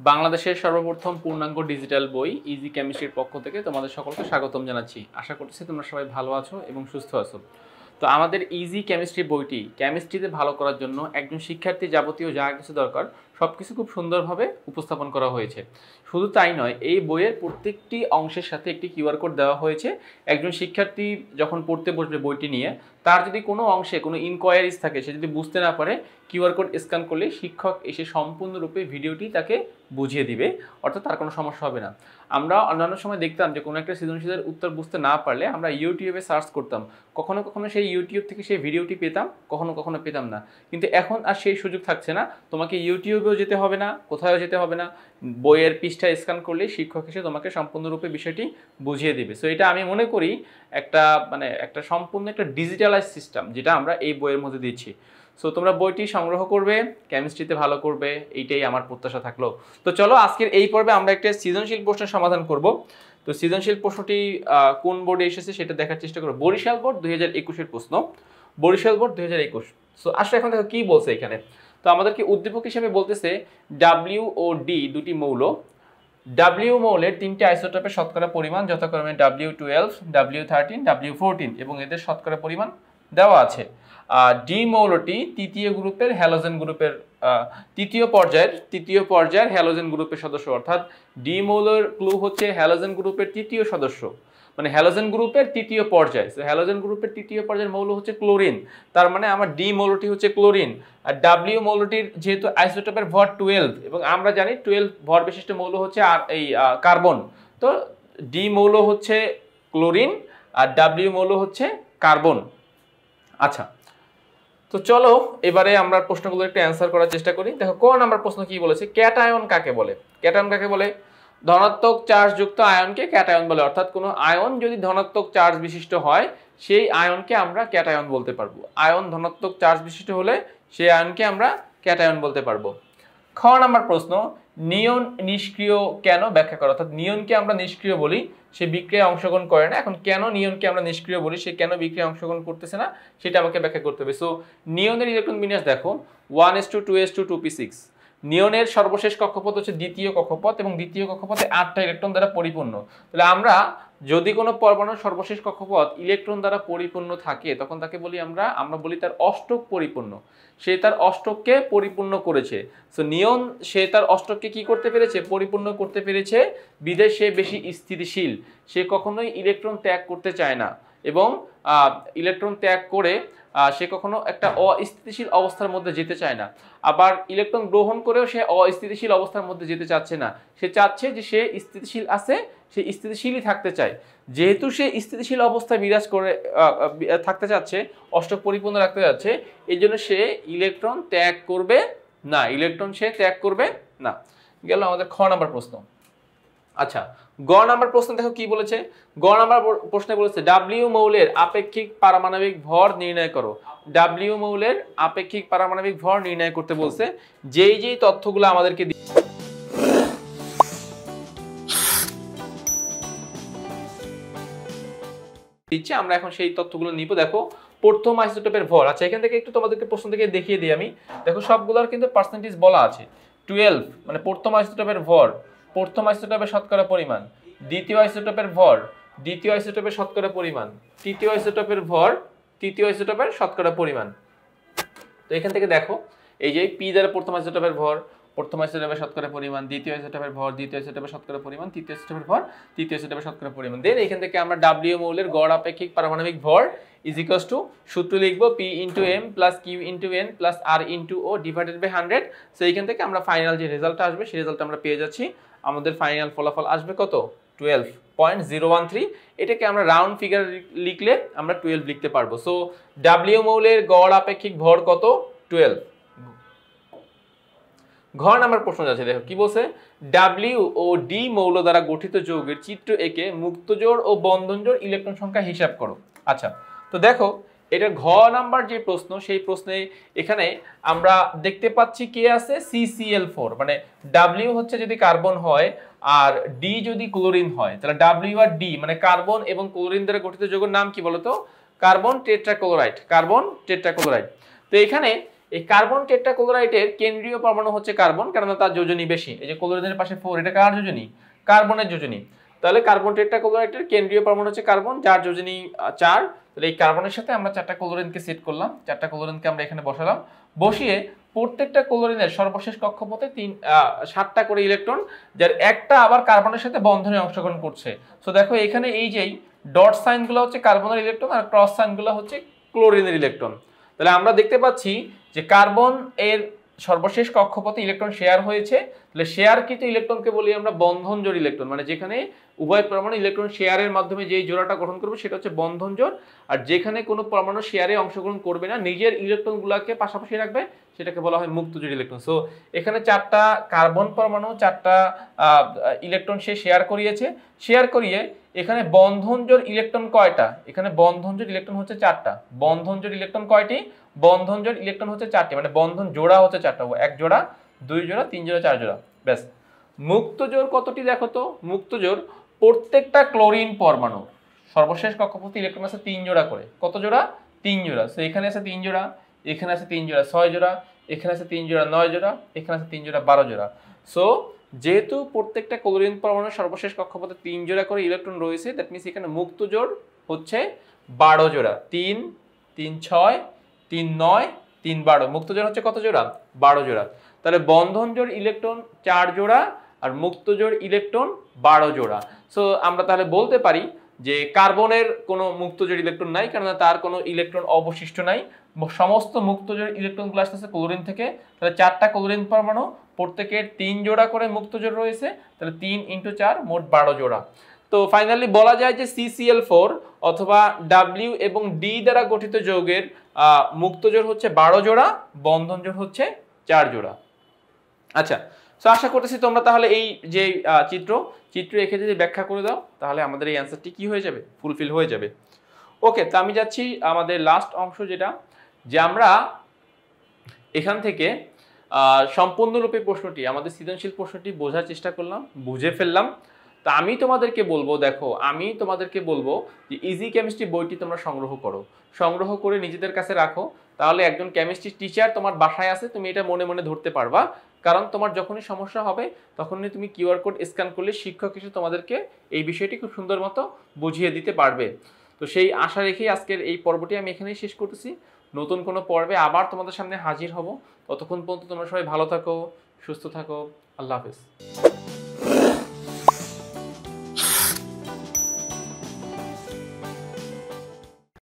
বাংলাদেশের সর্বপ্রথম পূর্ণাঙ্গ ডিজিটাল বই ইজি কেমিস্ট্রির পক্ষ থেকে তোমাদের সকলকে স্বাগতম জানাচ্ছি। আশা করছি তোমরা সবাই ভালো আছো এবং সুস্থ আছো। তো আমাদের ইজি কেমিস্ট্রি বইটি কেমিস্ট্রিতে ভালো করার জন্য একজন শিক্ষার্থী যাবতীয় যা কিছু দরকার সব কিছু খুব সুন্দরভাবে উপস্থাপন করা হয়েছে। শুধু তাই নয়, এই বইয়ের প্রত্যেকটি অংশের সাথে একটি কিউআর কোড দেওয়া হয়েছে। একজন শিক্ষার্থী যখন পড়তে বসবে বইটি নিয়ে, তার যদি কোনো অংশে কোনো ইনকোয়ারিজ থাকে, সে যদি বুঝতে না পারে, কিউআর কোড স্ক্যান করলে শিক্ষক এসে সম্পূর্ণরূপে ভিডিওটি তাকে বুঝিয়ে দিবে, অর্থাৎ তার কোনো সমস্যা হবে না। আমরা অন্যান্য সময় দেখতাম যে কোনো একটা সৃজনশীলের উত্তর বুঝতে না পারলে আমরা ইউটিউবে সার্চ করতাম, কখনো কখনো সেই ইউটিউব থেকে সেই ভিডিওটি পেতাম, কখনো কখনো পেতাম না। কিন্তু এখন আর সেই সুযোগ থাকছে না। তোমাকে ইউটিউবেও যেতে হবে না, কোথাও যেতে হবে না, বইয়ের পৃষ্ঠা স্ক্যান করলে শিক্ষক এসে তোমাকে সম্পূর্ণরূপে বিষয়টি বুঝিয়ে দিবে। সো এটা আমি মনে করি একটা সম্পূর্ণ একটা ডিজিটালাইজ সিস্টেম যেটা আমরা এই বইয়ের মধ্যে দিচ্ছি। সো তোমরা বইটি সংগ্রহ করবে, কেমিস্ট্রিতে ভালো করবে, এইটাই আমার প্রত্যাশা থাকলো। তো চলো আজকের এই পর্বে আমরা একটা সৃজনশীল প্রশ্নের সমাধান করব। তো সৃজনশীল প্রশ্নটি কোন বোর্ডে এসেছে সেটা দেখার চেষ্টা করব। বরিশাল বোর্ড 2021-এর প্রশ্ন, বরিশাল বোর্ড 2021। সো আসলে এখন দেখো কি বলছে এখানে। তো আমাদেরকে উদ্দীপক হিসেবে বলতেছে ডাব্লিউ ও ডি দুটি মৌল, ডাব্লিউ মৌলের তিনটি আইসোটোপের শতকরা পরিমাণ যথাক্রমে W12, W13, W14 এবং এদের শতকরা পরিমাণ দেওয়া আছে। ডি মৌলটি তৃতীয় গ্রুপের হ্যালোজেন গ্রুপের তৃতীয় পর্যায়ের হ্যালোজেন গ্রুপের সদস্য, অর্থাৎ ডি মৌলের ক্লু হচ্ছে হ্যালোজেন গ্রুপের তৃতীয় সদস্য, মানে হ্যালোজেন গ্রুপের তৃতীয় পর্যায়। হ্যালোজেন গ্রুপের তৃতীয় পর্যায়ের মৌল হচ্ছে ক্লোরিন, তার মানে আমার ডি মৌলটি হচ্ছে ক্লোরিন। আর ডাব্লিউ মৌলটির যেহেতু আইসোটোপের ভর 12 এবং আমরা জানি 12 ভর বিশিষ্ট মৌল হচ্ছে আর এই কার্বন, তো ডি মৌল হচ্ছে ক্লোরিন আর ডাব্লিউ মৌল হচ্ছে কার্বন। আচ্ছা, তো চলো এবারে আমরা প্রশ্নগুলো একটু অ্যান্সার করার চেষ্টা করি। দেখো ক নাম্বার প্রশ্ন কি বলেছে, ক্যাটায়ন কাকে বলে? ক্যাটায়ন কাকে বলে? ধনাত্মক চার্জ যুক্ত আয়নকে ক্যাটায়ন বলে, অর্থাৎ কোনো আয়ন যদি ধনাত্মক চার্জ বিশিষ্ট হয় সেই আয়নকে আমরা ক্যাটায়ন বলতে পারবো। আয়ন ধনাত্মক চার্জ বিশিষ্ট হলে সেই আয়নকে আমরা ক্যাটায়ন বলতে পারবো। খ নাম্বার প্রশ্ন, নিয়ন নিষ্ক্রিয় কেন ব্যাখ্যা করো? অর্থাৎ নিয়নকে আমরা নিষ্ক্রিয় বলি, সে বিক্রিয়ায় অংশগ্রহণ করে না। এখন কেন নিয়নকে আমরা নিষ্ক্রিয় বলি, সে কেন বিক্রিয়ায় অংশগ্রহণ করতেছে না, সেটা আমাকে ব্যাখ্যা করতে হবে। সো নিয়নের ইলেকট্রন বিন্যাস দেখো 1s2 2s2 2p6। নিয়নের সর্বশেষ কক্ষপথ হচ্ছে দ্বিতীয় কক্ষপথ এবং দ্বিতীয় কক্ষপথে 8টা ইলেকট্রন দ্বারা পরিপূর্ণ। তাহলে আমরা যদি কোনো পরমাণুর সর্বশেষ কক্ষপথ ইলেকট্রন দ্বারা পরিপূর্ণ থাকে তখন তাকে বলি আমরা বলি তার অষ্টক পরিপূর্ণ। সে তার অষ্টককে পরিপূর্ণ করেছে। সো নিয়ন সে তার অষ্টককে কি করতে পেরেছে? পরিপূর্ণ করতে পেরেছে, বিধায় সে বেশি স্থিতিশীল। সে কখনোই ইলেকট্রন ত্যাগ করতে চায় না এবং ইলেকট্রন ত্যাগ করে সে কখনো একটা অস্থিতিশীল অবস্থার মধ্যে যেতে চায় না। আবার ইলেকট্রন গ্রহণ করেও সে অস্থিতিশীল অবস্থার মধ্যে যেতে চাচ্ছে না। সে চাচ্ছে যে সে স্থিতিশীল আছে, সে স্থিতিশীলই থাকতে চায়। যেহেতু সে স্থিতিশীল অবস্থায় বিরাজ করে থাকতে চাচ্ছে, অষ্টক পরিপূর্ণ রাখতে যাচ্ছে, এই জন্য সে ইলেকট্রন ত্যাগ করবে না, সে ত্যাগ করবে না। গেল আমাদের খ নাম্বার প্রশ্ন। আচ্ছা, গ নাম্বার প্রশ্ন দেখো কি বলেছে। গ নাম্বার প্রশ্নে বলেছে ডাব্লিউ মৌলের আপেক্ষিক পারমাণবিক ভর নির্ণয় করো। ডাব্লিউ মৌলের আপেক্ষিক পারমাণবিক ভর নির্ণয় করতে বলছে। যেই তথ্যগুলো আমাদেরকে দিচ্ছে আমরা এখন সেই তথ্যগুলো নিব। দেখো প্রথম আইসোটোপের ভর, আচ্ছা এখান থেকে একটু তোমাদেরকে প্রশ্ন থেকে দেখিয়ে দিই আমি। দেখো সবগুলোর কিন্তু পার্সেন্টেজ বলা আছে। 12 মানে প্রথম আইসোটোপের ভর, প্রথম আইসোটোপের শতকরা পরিমাণ, দ্বিতীয় আইসোটোপের ভর, দ্বিতীয় আইসোটোপের শতকরা পরিমাণ, তৃতীয় আইসোটোপের ভর, তৃতীয় আইসোটোপের শতকরা পরিমাণ। তো এখান থেকে দেখো এই যে পি দ্বারা প্রথম আইসোটোপের ভর, প্রথম আইসোটোপের শতকরা পরিমাণ, দ্বিতীয় আইসোটোপের ভর, দ্বিতীয় আইসোটোপের শতকরা পরিমাণ, তৃতীয় আইসোটোপের ভর, তৃতীয় আইসোটোপের শতকরা পরিমাণ। দেন এখান থেকে আমরা ডাব্লিউ মৌলের গড় আপেক্ষিক পারমাণবিক ভর ইজ ইকুয়ালস টু সূত্র লিখবো P into M plus Q into N plus R into O divided by 100। So এইখান থেকে আমরা ফাইনাল যে রেজাল্টটা আসবে সেই রেজাল্ট আমরা পেয়ে যাচ্ছি। আমাদের ফাইনাল ফলাফল আসবে কত? 12.013। এটাকে আমরা রাউন্ড ফিগার লিখলে আমরা 12 লিখতে পারবো। সো ডাব্লিউ মৌলের গড় আপেক্ষিক ভর কত? 12। ঘ নাম্বার প্রশ্ন যাচ্ছে, দেখো কি বলছে। ডাব্লিউ ও ডি মৌল দ্বারা গঠিত যৌগের চিত্র এঁকে মুক্ত জোড় ও বন্ধন জোড় ইলেকট্রন সংখ্যা হিসাব করো। আচ্ছা, তো দেখো এটা ঘ নাম্বার যে প্রশ্ন, সেই প্রশ্নে এখানে আমরা দেখতে পাচ্ছি কে আছে? CCl4, মানে ডাব্লিউ হচ্ছে যদি কার্বন হয় আর ডি যদি ক্লোরিন হয়, তাহলে ডাব্লিউ আর ডি মানে কার্বন এবং ক্লোরিন দ্বারা গঠিত যৌগের নাম কি বলতো? Carbon tetrachloride. Carbon tetrachloride. তো এখানে এই কার্বন টেট্রাক্লোরাইডের কেন্দ্রীয় পরমাণু হচ্ছে কার্বন, কেননা তার যোজনী বেশি। এই যে ক্লোরিনের পাশে 4, এটা কার যোজনী? কার্বনের যোজনী। তাহলে কার্বন টেট্রাক্লোরাইডের কেন্দ্রীয় পরমাণু হচ্ছে কার্বন, যার যোজনী 4। তাহলে এই কার্বনের সাথে আমরা 4টা ক্লোরিনকে সেট করলাম, 4টা ক্লোরিনকে আমরা এখানে বসালাম। বসিয়ে প্রত্যেকটা ক্লোরিনের সর্বশেষ কক্ষপথে 7টা করে ইলেকট্রন, যার একটা আবার কার্বনের সাথে বন্ধনে অংশগ্রহণ করছে। সো দেখো এখানে এই যেই ডট সাইনগুলো হচ্ছে কার্বনের ইলেকট্রন, আর ক্রস সাইনগুলো হচ্ছে ক্লোরিনের ইলেকট্রন। তাহলে আমরা দেখতে পাচ্ছি যে কার্বন এর সর্বশেষ কক্ষপথে ইলেকট্রন শেয়ার হয়েছে। তাহলে শেয়ারকৃত ইলেকট্রনকে বলি আমরা বন্ধন জোড় ইলেকট্রন, মানে যেখানে উভয় পরমাণু ইলেকট্রন শেয়ারের মাধ্যমে যেই জোড়াটা গঠন করবে সেটা হচ্ছে বন্ধন জোড়। আর যেখানে কোনো পরমাণু শেয়ারে অংশগ্রহণ করবে না, নিজের ইলেকট্রনগুলোকে পাশাপাশি রাখবে, সেটাকে বলা হয় মুক্ত জোড় ইলেকট্রন। সো এখানে 4টা কার্বন পরমাণু 4টা ইলেকট্রন সে শেয়ার করিয়েছে। শেয়ার করিয়ে এখানে বন্ধন জোড় ইলেকট্রন কয়টা? এখানে বন্ধন জোড় ইলেকট্রন হচ্ছে 4টা। বন্ধন জোড় ইলেকট্রন কয়টি? বন্ধন জোড় ইলেকট্রন হচ্ছে 4টি, মানে বন্ধন জোড়া হচ্ছে 4টা, 1 জোড়া, 2 জোড়া, 3 জোড়া, 4 জোড়া, ব্যাস। মুক্ত জোড় কতটি দেখো তো? মুক্ত জোড় প্রত্যেকটা ক্লোরিন পরমাণু সর্বশেষ কক্ষপথে ইলেকট্রন আছে 3 জোড়া করে। কত জোড়া? 3 জোড়া। সো এখানে আছে 3 জোড়া, এখানে আছে 3 জোড়া 6 জোড়া, এখানে আছে 3 জোড়া 9 জোড়া, এখানে আছে 3 জোড়া 12 জোড়া। সো যেহেতু প্রত্যেকটা ক্লোরিন পরমাণুর সর্বশেষ কক্ষপথে 3 জোড়া করে ইলেকট্রন রয়েছে, দ্যাট মিনস এখানে মুক্ত জোড় হচ্ছে 12 জোড়া। 3, 3, 6, 3, 9, 3, 12। মুক্ত জোড় হচ্ছে কত জোড়া? 12 জোড়া। তাহলে বন্ধন জোড় ইলেকট্রন 4 জোড়া আর মুক্ত জোড় ইলেকট্রন 12 জোড়া। সো আমরা তাহলে বলতে পারি যে কার্বনের কোনো মুক্ত জোড় ইলেকট্রন নাই, কেননা তার কোনো ইলেকট্রন অবশিষ্ট নাই। সমস্ত মুক্ত জোড় ইলেকট্রনগুলো আসতেছে ক্লোরিন থেকে। তাহলে 4টা ক্লোরিন পরমাণু, প্রত্যেকের 3 জোড়া করে মুক্ত জোড় রয়েছে। তাহলে 3 × 4 মোট 12 জোড়া। তো ফাইনালি বলা যায় যে CCl4 অথবা W এবং D দ্বারা গঠিত যৌগের মুক্ত জোড় হচ্ছে 12 জোড়া, বন্ধন জোড় হচ্ছে 4 জোড়া। আচ্ছা, সো আশা করতেছি তোমরা তাহলে এই যে চিত্র এঁকে যদি ব্যাখ্যা করে দাও, তাহলে আমাদের এই অ্যান্সারটি কি হয়ে যাবে? ফুলফিল হয়ে যাবে। ওকে, তো আমি যাচ্ছি আমাদের লাস্ট অংশ, যেটা যে আমরা এখান থেকে সম্পূর্ণরূপে প্রশ্নটি, আমাদের সৃজনশীল প্রশ্নটি বোঝার চেষ্টা করলাম, বুঝে ফেললাম। তা আমি তোমাদেরকে বলবো, দেখো আমি তোমাদেরকে বলবো যে ইজি কেমিস্ট্রি বইটি তোমরা সংগ্রহ করো, সংগ্রহ করে নিজেদের কাছে রাখো। তাহলে একজন কেমিস্ট্রি টিচার তোমার বাসায় আছে, তুমি এটা মনে মনে ধরতে পারবা। কারণ তোমার যখনই সমস্যা হবে তখনই তুমি কিউআর কোড স্ক্যান করলে শিক্ষক এসে তোমাদেরকে এই বিষয়টি খুব সুন্দর মতো বুঝিয়ে দিতে পারবে। তো সেই আশা রেখেই আজকের এই পর্বটি আমি এখানেই শেষ করতেছি। নতুন কোনো পর্বে আবার তোমাদের সামনে হাজির হব। ততক্ষণ পর্যন্ত তোমরা সবাই ভালো থাকো, সুস্থ থাকো। আল্লাহ হাফেজ।